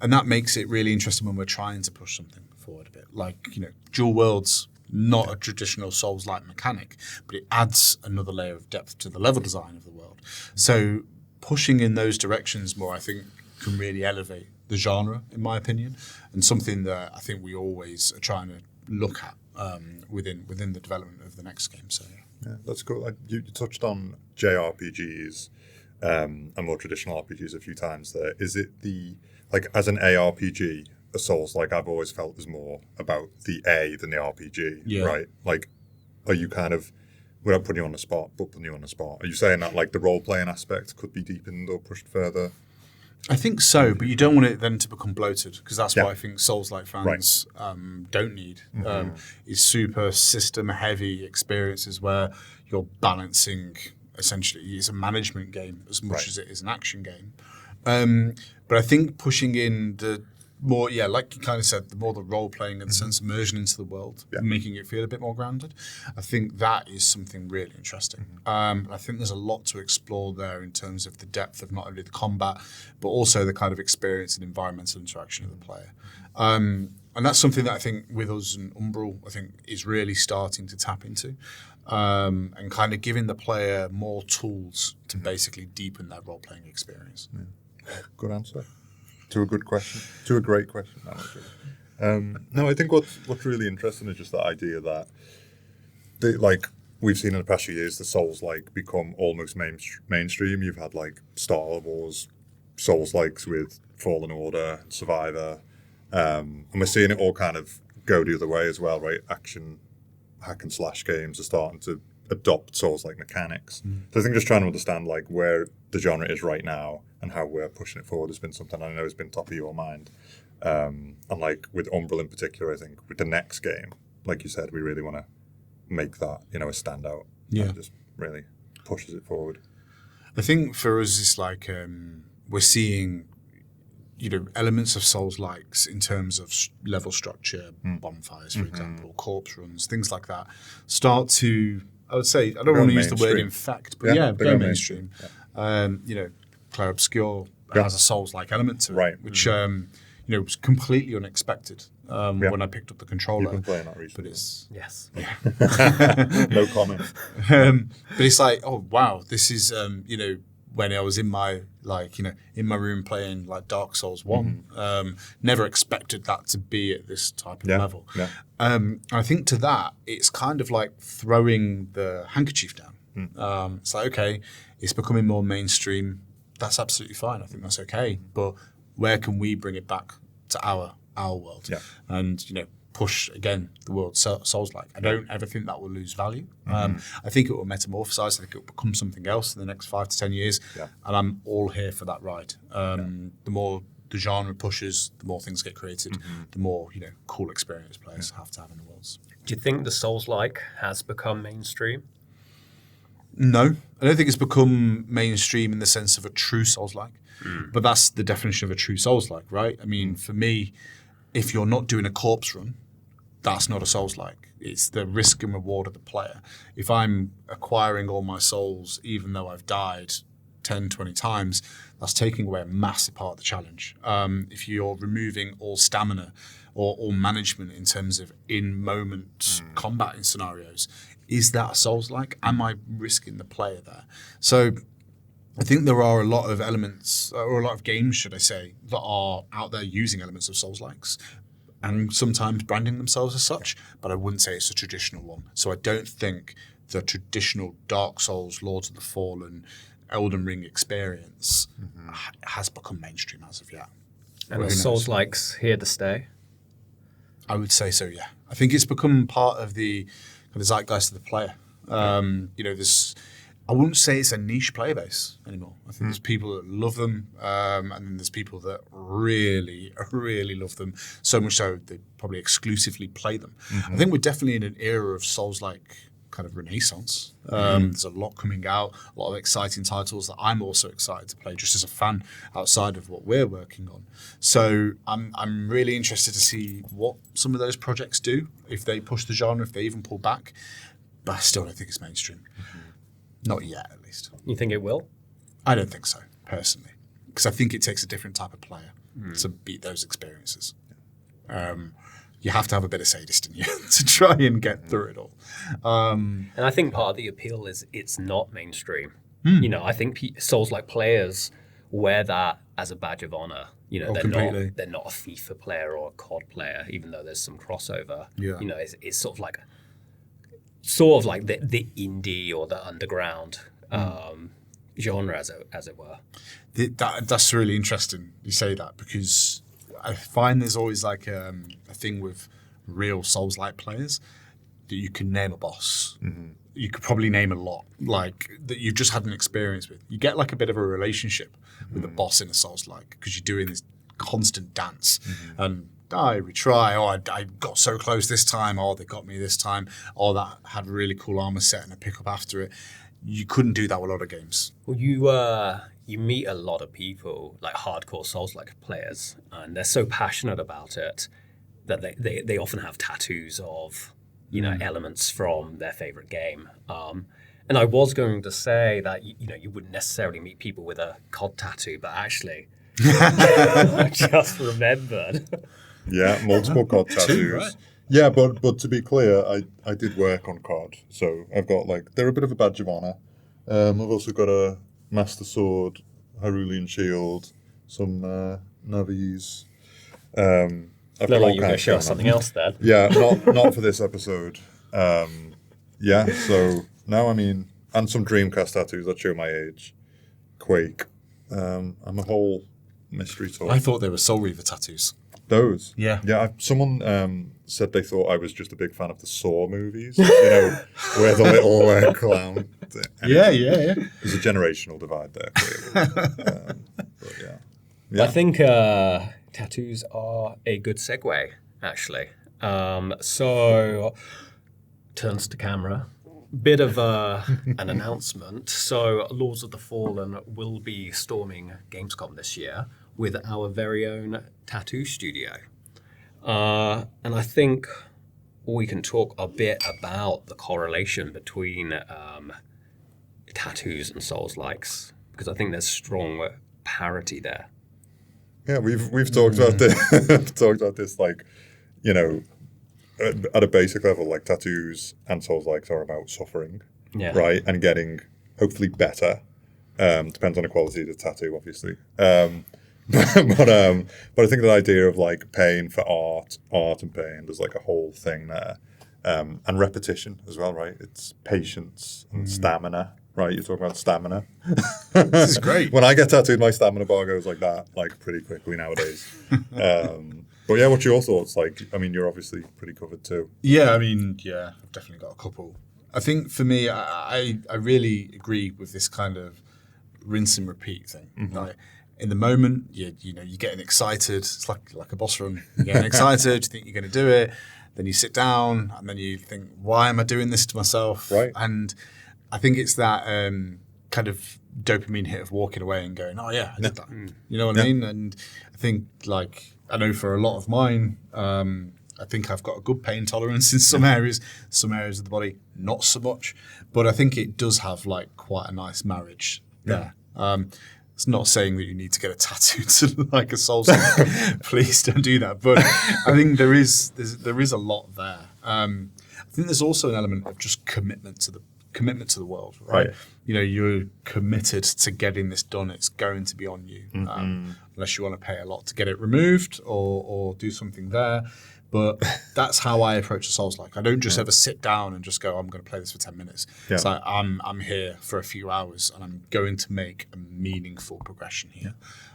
And that makes it really interesting when we're trying to push something forward a bit. Like, Dual Worlds, not a traditional Souls-like mechanic, but it adds another layer of depth to the level design of the world. So pushing in those directions more, I think, can really elevate the genre, in my opinion, and something that I think we always are trying to look at within the development of the next game. So yeah, that's cool. You touched on JRPGs and more traditional RPGs a few times there. Is it as an ARPG, a Souls, I've always felt is more about the A than the RPG, right? Like, are you kind of, without putting you on the spot, are you saying that the role-playing aspect could be deepened or pushed further? I think so, but you don't want it then to become bloated, because that's what I think Souls-like fans don't need. Is super system-heavy experiences where you're balancing, essentially, it's a management game as much as it is an action game. But I think pushing in the more, like you kind of said, the more the role-playing and the sense of immersion into the world, making it feel a bit more grounded, I think that is something really interesting. I think there's a lot to explore there in terms of the depth of not only the combat, but also the kind of experience and environmental interaction of the player. And that's something that I think with us and Umbral, I think is really starting to tap into, and kind of giving the player more tools to basically deepen their role-playing experience. Yeah. Good answer. To a good question, to a great question. No, I think what's really interesting is just the idea that, we've seen in the past few years, the Souls become almost mainstream. You've had Star Wars Souls with Fallen Order, Survivor, and we're seeing it all kind of go the other way as well, right? Action hack and slash games are starting to adopt Souls-like mechanics. So I think just trying to understand where the genre is right now and how we're pushing it forward has been something I know has been top of your mind. And with Umbral in particular, I think with the next game, like you said, we really want to make that a standout. Yeah, and just really pushes it forward. I think for us, it's we're seeing elements of Souls-likes in terms of level structure, bonfires, for example, corpse runs, things like that, start to, I would say, I don't want to use the word infect, but go mainstream. Claire Obscure has a Souls-like element to it, which was completely unexpected when I picked up the controller. You've been playing that recently. But it's no comment. But it's oh wow, this is when I was in my in my room playing Dark Souls 1, never expected that to be at this type of level. I think to that, it's kind of like throwing the handkerchief down. It's okay, it's becoming more mainstream. That's absolutely fine. I think that's okay. But where can we bring it back to our world? And push again the world Souls-like. I don't ever think that will lose value. I think it will metamorphosize. I think it will become something else in the next 5 to 10 years. And I'm all here for that ride. The more the genre pushes, the more things get created, the more cool experience players have to have in the worlds. Do you think the Souls-like has become mainstream? No, I don't think it's become mainstream in the sense of a true Souls-like. But that's the definition of a true Souls-like, right? I mean, for me, if you're not doing a corpse run, that's not a Souls-like. It's the risk and reward of the player. If I'm acquiring all my souls, even though I've died 10, 20 times, that's taking away a massive part of the challenge. If you're removing all stamina or all management in terms of in-moment combating scenarios, is that a Souls-like? Am I risking the player there? So I think there are a lot of elements, or a lot of games, should I say, that are out there using elements of Souls-likes and sometimes branding themselves as such, but I wouldn't say it's a traditional one. So I don't think the traditional Dark Souls, Lords of the Fallen, Elden Ring experience has become mainstream as of yet. And are Souls-likes here to stay? I would say so, yeah. I think it's become part of the zeitgeist of the player. There's, I wouldn't say it's a niche player base anymore. I think there's people that love them, and then there's people that really, really love them, so much so they probably exclusively play them. I think we're definitely in an era of Souls-like kind of renaissance. There's a lot coming out, a lot of exciting titles that I'm also excited to play just as a fan outside of what we're working on. So I'm really interested to see what some of those projects do, if they push the genre, if they even pull back. But I still don't think it's mainstream. Not yet, at least. You think it will? I don't think so, personally. Because I think it takes a different type of player. to beat those experiences. You have to have a bit of sadist in you to try and get through it all. And I think part of the appeal is it's not mainstream. You know, I think Souls-like players wear that as a badge of honor. You know, they're not a FIFA player or a COD player, even though there's some crossover. Yeah. You know, it's sort of like the indie or the underground genre, as it were. That's really interesting you say that, because I find there's always like a thing with real Souls-like players that you can name a boss. You could probably name a lot, like that you've just had an experience with. You get like a bit of a relationship with the boss in a Souls-like, because you're doing this constant dance and I retry. Oh, I got so close this time. Oh, they got me this time. Oh, that had a really cool armor set and a pick up after it. You couldn't do that with a lot of games. Well, you meet a lot of people, like hardcore Souls-like players, and they're so passionate about it that they often have tattoos of, you know, elements from their favorite game. And I was going to say that, you know, you wouldn't necessarily meet people with a COD tattoo, but actually, I just remembered. Yeah, multiple COD tattoos. Right? Yeah, but to be clear, I did work on COD, so I've got they're a bit of a badge of honor. I've also got a Master Sword, Hyrulean Shield, some Navis. Look like you're going to show us something else then. Yeah, not for this episode. Yeah, so now and some Dreamcast tattoos that show my age. Quake. I'm a whole mystery tour. I thought they were Soul Reaver tattoos. Those? Yeah. Yeah, someone said they thought I was just a big fan of the Saw movies, you know, where the little clown. Yeah. There's a generational divide there, clearly. But yeah. I think tattoos are a good segue, actually. So, turns to camera. Bit of an announcement. So, Lords of the Fallen will be storming Gamescom this year with our very own tattoo studio. And I think we can talk a bit about the correlation between tattoos and Souls-likes, because I think there's strong parity there. Yeah, we've talked about this, you know, at a basic level, like tattoos and Souls-likes are about suffering, right, and getting hopefully better. Depends on the quality of the tattoo, obviously. But I think the idea of like pain for art and pain, there's like a whole thing there, and repetition as well, right? It's patience and stamina, right? You're talking about stamina. This is great. When I get tattooed, my stamina bar goes like that, like pretty quickly nowadays. But yeah, what's your thoughts? Like, you're obviously pretty covered too. Yeah, I've definitely got a couple. I think for me, I really agree with this kind of rinse and repeat thing. Like, in the moment, you're getting excited. It's like a boss run. You're getting excited. You think you're going to do it. Then you sit down, and then you think, "Why am I doing this to myself?" Right. And I think it's that kind of dopamine hit of walking away and going, "Oh yeah, I did that." You know what I mean? And I think, like, I know for a lot of mine, I think I've got a good pain tolerance in some areas of the body, not so much. But I think it does have like quite a nice marriage there. It's not saying that you need to get a tattoo to like a soul suit. Please don't do that. But I think there is a lot there. I think there's also an element of just commitment to the world, right? You know, you're committed to getting this done. It's going to be on you, unless you want to pay a lot to get it removed or do something there. But that's how I approach the Souls-like. I don't just ever sit down and just go, I'm going to play this for 10 minutes. Yeah. It's like, I'm here for a few hours and I'm going to make a meaningful progression here.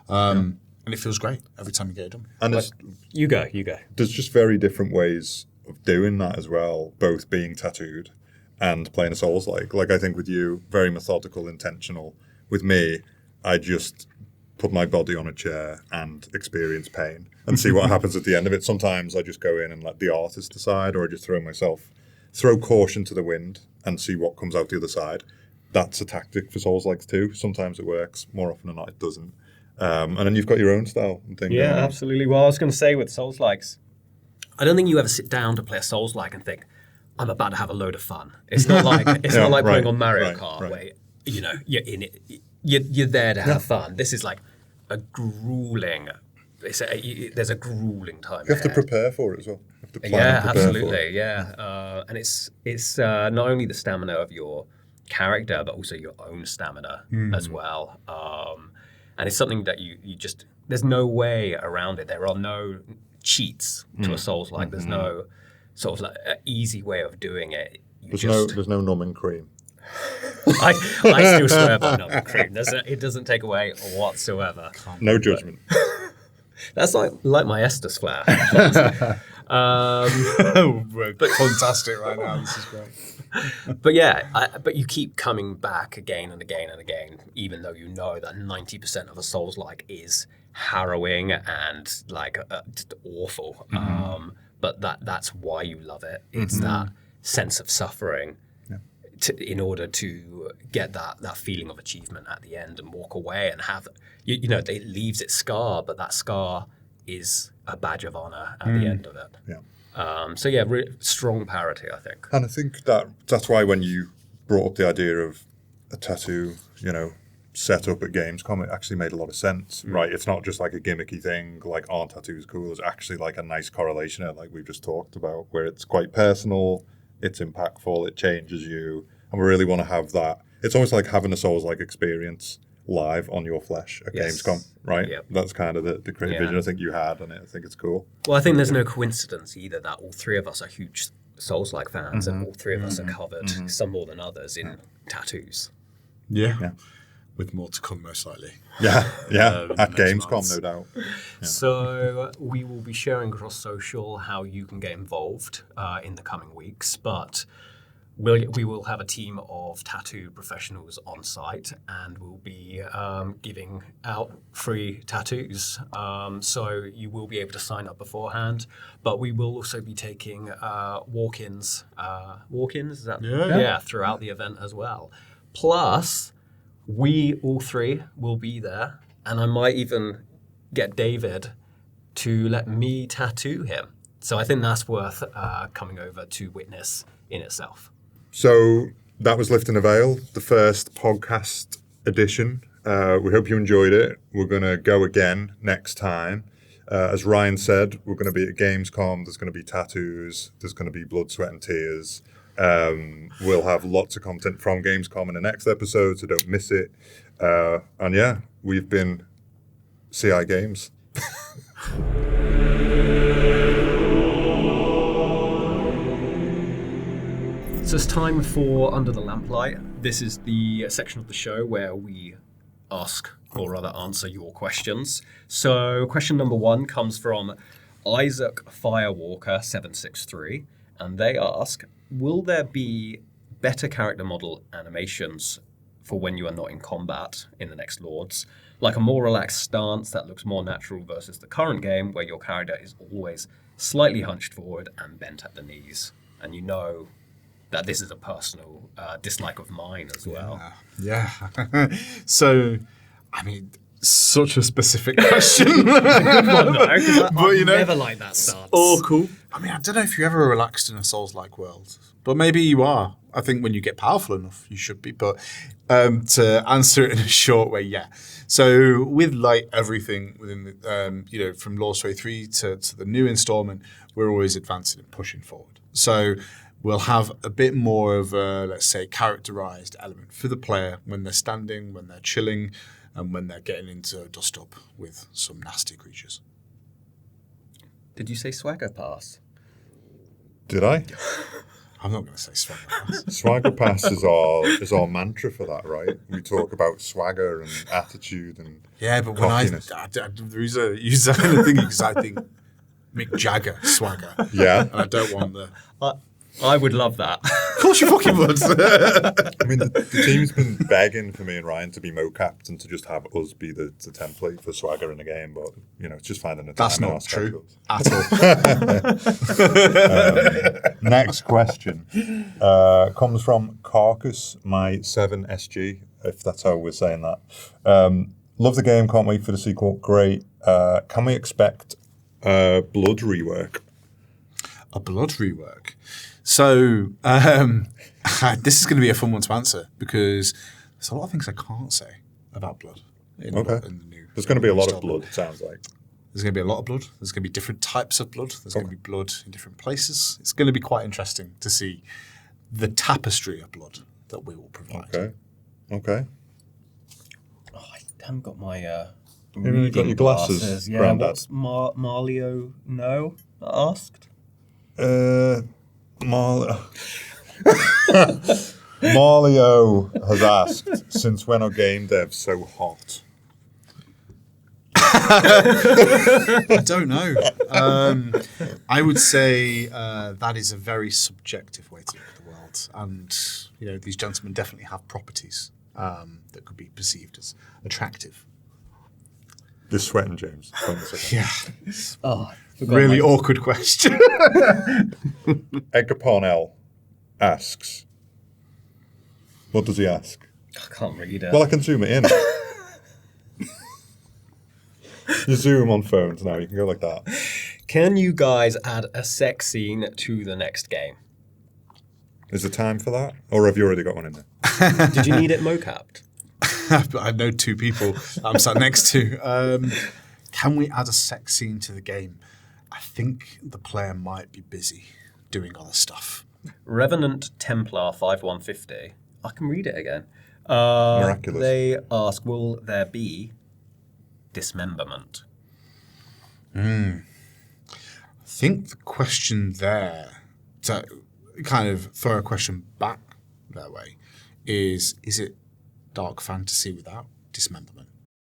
And it feels great every time you get it done. And you go. There's just very different ways of doing that as well, both being tattooed and playing a Souls-like. Like, I think with you, very methodical, intentional. With me, I just put my body on a chair and experience pain and see what happens at the end of it. Sometimes I just go in and let the artist decide, or I just throw caution to the wind and see what comes out the other side. That's a tactic for Souls-likes too. Sometimes it works, more often than not it doesn't. And then you've got your own style and thing. Yeah, absolutely. Well, I was going to say with Souls-likes, I don't think you ever sit down to play a Souls-like and think, I'm about to have a load of fun. It's not like playing on Mario Kart where, you're in it. You're there to have fun. This is like a grueling there's a grueling time. You have to ahead. prepare for it as well. You have to plan Yeah, and prepare for absolutely. it. Yeah, and it's not only the stamina of your character, but also your own stamina as well. And it's something that you just there's no way around it. There are no cheats to a Souls-like. There's no sort of like easy way of doing it. There's no numbing cream. I still swear by numbing cream. It doesn't take away whatsoever. No judgment. That's like my Estus flare. We're fantastic right now. This is great. But yeah, but you keep coming back again and again and again, even though you know that 90% of a Souls-like is harrowing and like just awful. But that's why you love it. It's that sense of suffering in order to get that feeling of achievement at the end and walk away and have, it leaves its scar, but that scar is a badge of honor at the end of it. Yeah. So yeah, strong parity, I think. And I think that's why when you brought up the idea of a tattoo, set up at Gamescom, it actually made a lot of sense, right? It's not just like a gimmicky thing, like, aren't tattoos cool? It's actually like a nice correlation there, like we've just talked about, where it's quite personal, it's impactful, it changes you, and we really want to have that. It's almost like having a Souls-like experience live on your flesh at Gamescom, right? Yep. That's kind of the creative vision I think you had, and I think it's cool. Well, I think there's no coincidence either that all three of us are huge Souls-like fans, and all three of us are covered, some more than others, in tattoos. Yeah. With more to come, most likely. Yeah, at next Gamescom, months. no doubt. Yeah. So we will be sharing across social how you can get involved in the coming weeks, but we will have a team of tattoo professionals on site, and we'll be giving out free tattoos. So you will be able to sign up beforehand, but we will also be taking walk-ins. Walk-ins, is that? Yeah, throughout the event as well. Plus, we all three will be there, and I might even get David to let me tattoo him. So I think that's worth coming over to witness in itself. So that was Lifting a Veil, the first podcast edition. We hope you enjoyed it. We're going to go again next time. As Ryan said, we're going to be at Gamescom. There's going to be tattoos. There's going to be blood, sweat, and tears. We'll have lots of content from Gamescom in the next episode, so don't miss it. And yeah, we've been CI Games. So it's time for Under the Lamplight. This is the section of the show where we ask, or rather answer, your questions. So question number 1 comes from Isaac Firewalker 763, and they ask, will there be better character model animations for when you are not in combat in the next Lords? Like a more relaxed stance that looks more natural versus the current game where your character is always slightly hunched forward and bent at the knees. And you know that this is a personal dislike of mine as well. Yeah. So, I mean, such a specific question. Good one, though, 'cause But, I never like that stance. Oh, cool. I mean, I don't know if you're ever relaxed in a Souls-like world, but maybe you are. I think when you get powerful enough, you should be. But to answer it in a short way, yeah. So with like everything within the, from Lost Way 3 to the new installment, we're always advancing and pushing forward. So we'll have a bit more of a, let's say, characterized element for the player when they're standing, when they're chilling, and when they're getting into a dust-up with some nasty creatures. Did you say swagger pass? Did I? I'm not going to say swagger pass. Swagger pass is our mantra for that, right? We talk about swagger and attitude and Yeah, but cockiness. there is a use that kind of thing because I think Mick Jagger swagger. Yeah. And I don't want the... I would love that. Of course you fucking would. I mean, the team's been begging for me and Ryan to be mocapped and to just have us be the template for swagger in the game, but, it's just finding the time That's in our not true schedules. at all. Next question comes from Carcass, my 7SG, if that's how we're saying that. Love the game, can't wait for the sequel. Great. Can we expect blood rework? A blood rework. So this is going to be a fun one to answer because there's a lot of things I can't say about blood. In the new There's going to be a lot of installment. blood, it sounds like. There's going to be a lot of blood. There's going to be different types of blood. There's going to be blood in different places. It's going to be quite interesting to see the tapestry of blood that we will provide. Okay. Oh, I haven't got my You've reading got your glasses, Yeah, Grandad. what's Marlio asked? Marlio has asked, since when are game devs so hot? I don't know. I would say that is a very subjective way to look at the world. And, these gentlemen definitely have properties that could be perceived as attractive. You're sweating, James. Yeah. Oh, Really awkward question. Edgar Parnell asks, what does he ask? I can't read it. Well, I can zoom it in. You zoom on phones now. You can go like that. Can you guys add a sex scene to the next game? Is there time for that? Or have you already got one in there? Did you need it mocapped? I know two people I'm sat next to. Can we add a sex scene to the game? I think the player might be busy doing other stuff. Revenant Templar 5150. I can read it again. Miraculous. They ask, will there be dismemberment? I think the question there, to kind of throw a question back that way, is it dark fantasy without dismemberment?